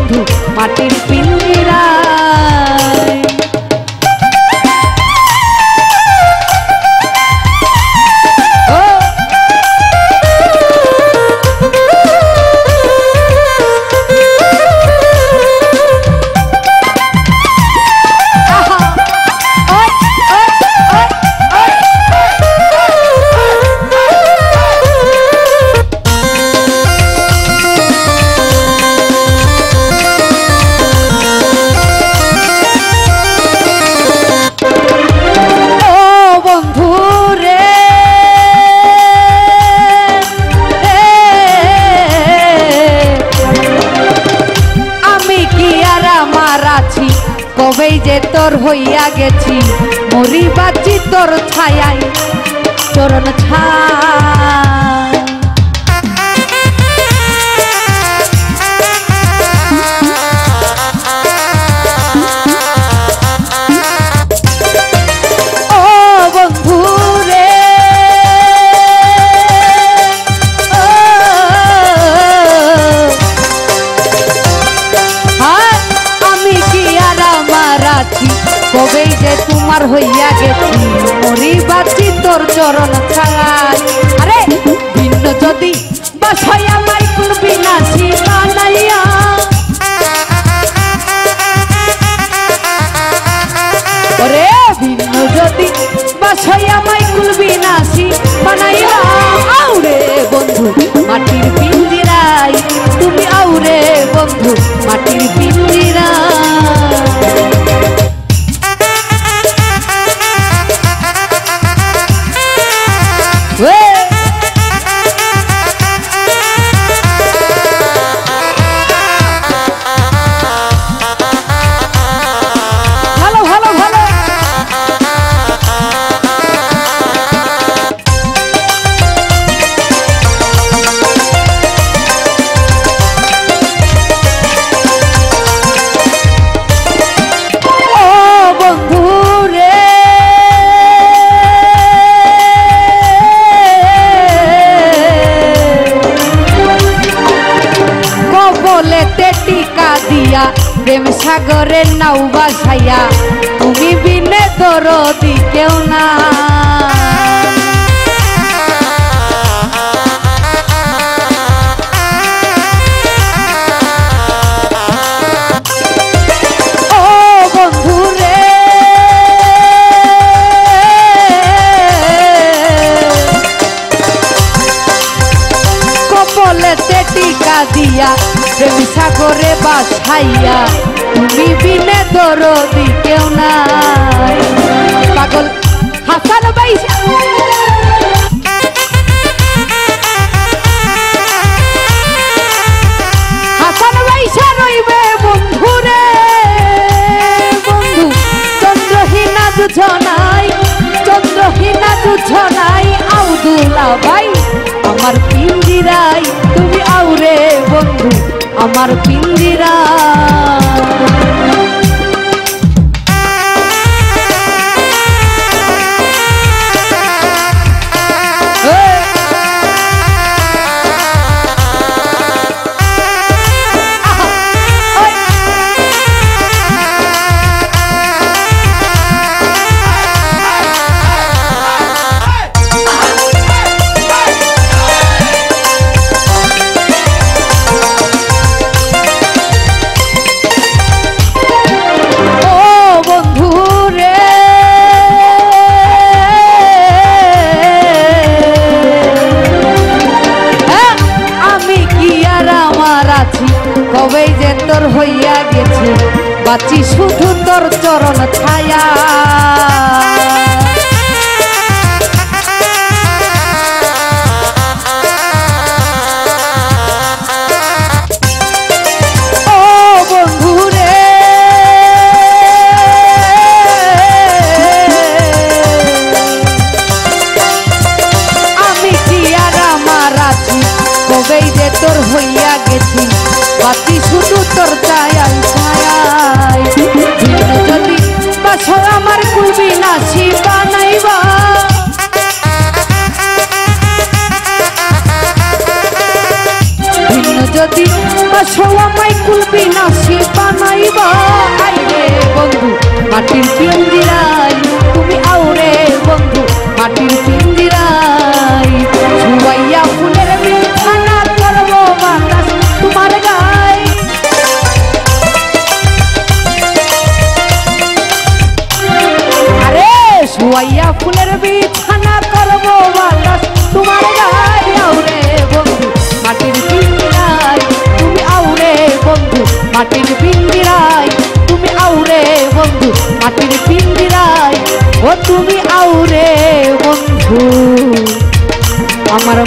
বন্ধু মাটির পিঞ্জিরায়। কবেই যে তোর হইয়া গেছি মরি বাঁচি তোর ছায়াই চরণ ছায়। ও বন্ধু রে আমি কি আর আমার আছি কবেই যে তোমার হইয়া গেছি মরি বাঁচি তোর চরণ ছায়। আরে ভিন্ন যদি বাসাইয়া মাইকুল বিনাশী বানাইয়া ওরে ভিন্ন যদি বাসাইয়া মাইকুল বিনাশী বানাইয়া আউরে বন্ধু মাটির পিঞ্জিরায় তুমি আউরে বন্ধু মাটির পিঞ্জিরায়। টিকা দিয়া প্রেম সাগরের নাও বাসাইয়া তুমি বিনে দরদি কেউ না। ও বন্ধু রে কপলেতে টিকা দিয়া প্রেম সাগরে বাছাইয়া তুমি বিনে দরদি কেউ নাই। পাগল হাসান বাইশা হাসান বাইশা রইবে বন্ধু রে বন্ধু চন্দ্রহীনা দুজনাই চন্দ্রহীনা দুজনাই আউদুল্লা ভাই আমার পিঞ্জিরায় তুমি আউরে বন্ধু আমার পিঞ্জিরায়। কবেই যে তোর হইয়া গেছে বাঁচি শুধু তোর চরণ ছায়া। ও বন্ধু রে আমি কি আর আমার আছি কবেই যে তোর হইয়া গেছি বাঁচি শুধু তোর ছায়ায় ছায়ায়। যদি বাছো আমার কুল বিনাশী বানাইবা ভিন্ন যদি বাছো আমায় কুল বিনাশী ফুলের বিছানা করবো বাতাস তোমার গায়ে আউরে বন্ধু মাটির পিঞ্জিরায় তুমি আউরে বন্ধু মাটির পিঞ্জিরায় তুমি আউরে বন্ধু মাটির পিঞ্জিরায় ও তুমি আউরে বন্ধু আমার